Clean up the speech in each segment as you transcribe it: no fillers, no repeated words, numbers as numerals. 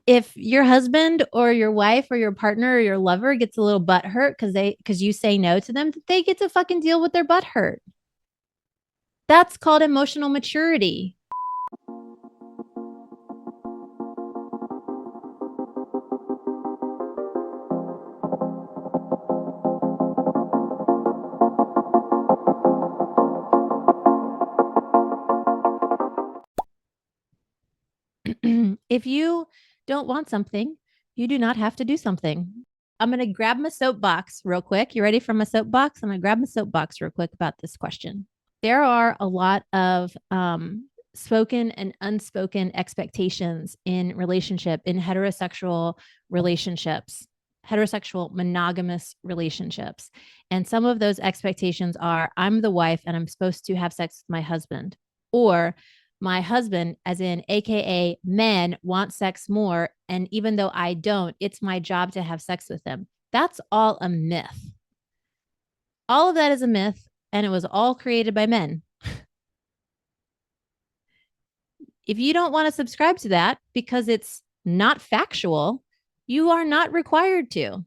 If your husband or your wife or your partner or your lover gets a little butt hurt because you say no to them, they get to fucking deal with their butt hurt. That's called emotional maturity. If you don't want something, you do not have to do something. I'm going to grab my soapbox real quick. You ready for my soapbox? I'm going to grab my soapbox real quick about this question. There are a lot of spoken and unspoken expectations in heterosexual relationships, heterosexual monogamous relationships. And some of those expectations are I'm the wife and I'm supposed to have sex with my husband, or my husband, as in AKA men, want sex more. And even though I don't, it's my job to have sex with them. That's all a myth. All of that is a myth, and it was all created by men. If you don't want to subscribe to that because it's not factual, you are not required to.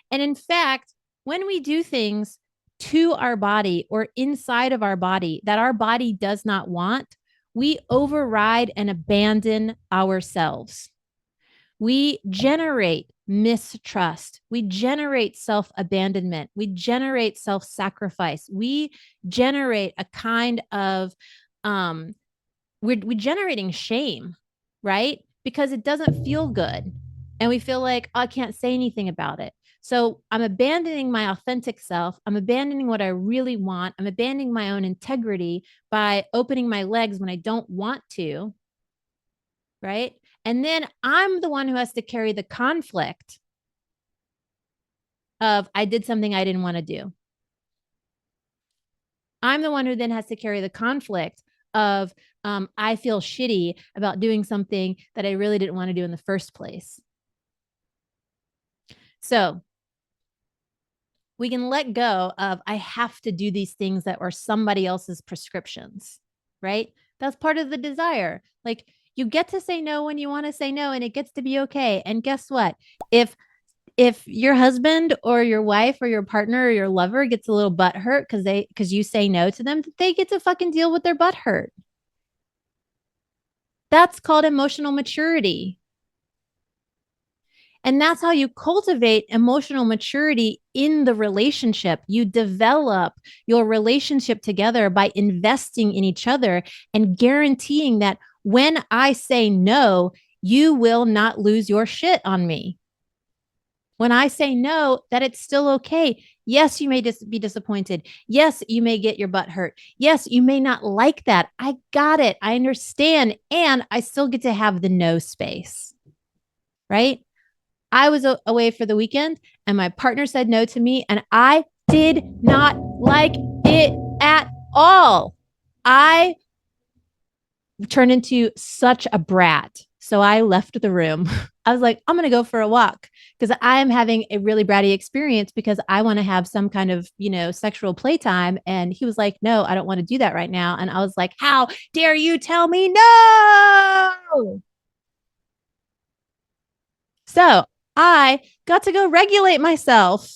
And in fact, when we do things to our body or inside of our body that our body does not want, we override and abandon ourselves. We generate mistrust. We generate self-abandonment. We generate self-sacrifice. We generate a kind of, we're generating shame, right? Because it doesn't feel good. And we feel like, oh, I can't say anything about it. So I'm abandoning my authentic self. I'm abandoning what I really want. I'm abandoning my own integrity by opening my legs when I don't want to, right? And then I'm the one who has to carry the conflict of I did something I didn't want to do. I'm the one who then has to carry the conflict of I feel shitty about doing something that I really didn't want to do in the first place. So we can let go of I have to do these things that are somebody else's prescriptions, right? That's part of the desire. Like you get to say no when you want to say no, and it gets to be okay. And guess what? If your husband or your wife or your partner or your lover gets a little butt hurt because you say no to them, they get to fucking deal with their butt hurt. That's called emotional maturity. And that's how you cultivate emotional maturity in the relationship. You develop your relationship together by investing in each other and guaranteeing that when I say no, you will not lose your shit on me. When I say no, that it's still okay. Yes, you may be disappointed. Yes, you may get your butt hurt. Yes, you may not like that. I got it. I understand. And I still get to have the no space, right? I was away for the weekend and my partner said no to me, and I did not like it at all. I turned into such a brat. So I left the room. I was like, I'm going to go for a walk because I am having a really bratty experience because I want to have some kind of, sexual playtime. And he was like, no, I don't want to do that right now. And I was like, how dare you tell me no? So I got to go regulate myself.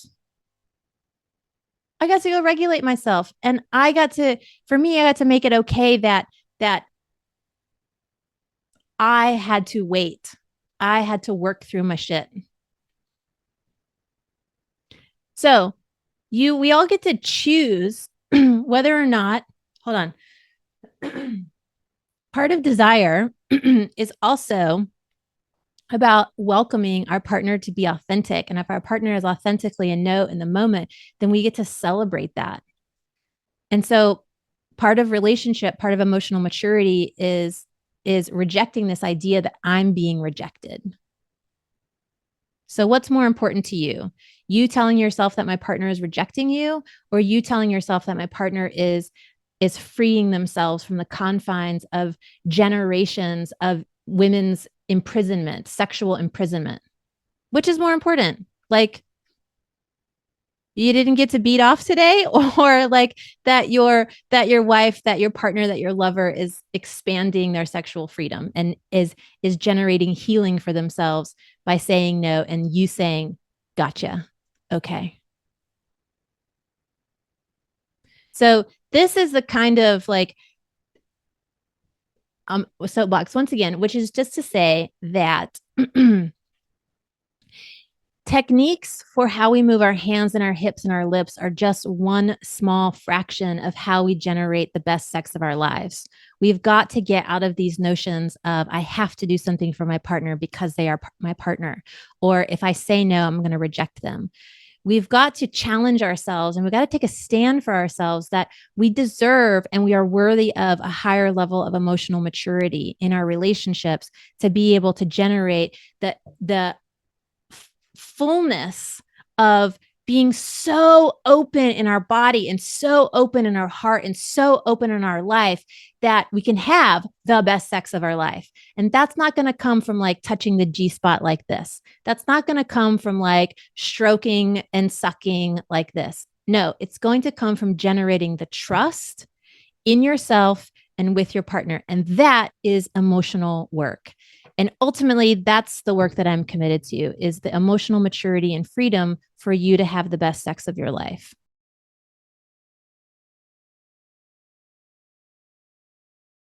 I got to go regulate myself. And I got to make it okay that I had to wait. I had to work through my shit. So we all get to choose whether or not, hold on. Part of desire is also about welcoming our partner to be authentic. And if our partner is authentically a no in the moment, then we get to celebrate that. And so part of emotional maturity is rejecting this idea that I'm being rejected. So what's more important to you? You telling yourself that my partner is rejecting you, or you telling yourself that my partner is freeing themselves from the confines of generations of women's imprisonment, sexual imprisonment? Which is more important? Like, You didn't get to beat off today, or like that your wife, that your partner, that your lover is expanding their sexual freedom and is generating healing for themselves by saying no and you saying, gotcha. Okay. So this is the kind of like soapbox once again, which is just to say that techniques for how we move our hands and our hips and our lips are just one small fraction of how we generate the best sex of our lives. We've got to get out of these notions of, I have to do something for my partner because they are my partner. Or if I say no, I'm going to reject them. We've got to challenge ourselves and we've got to take a stand for ourselves that we deserve and we are worthy of a higher level of emotional maturity in our relationships to be able to generate the fullness of being so open in our body and so open in our heart and so open in our life that we can have the best sex of our life. And that's not going to come from like touching the G spot like this. That's not going to come from like stroking and sucking like this. No, it's going to come from generating the trust in yourself and with your partner. And that is emotional work. And ultimately, that's the work that I'm committed to is the emotional maturity and freedom for you to have the best sex of your life.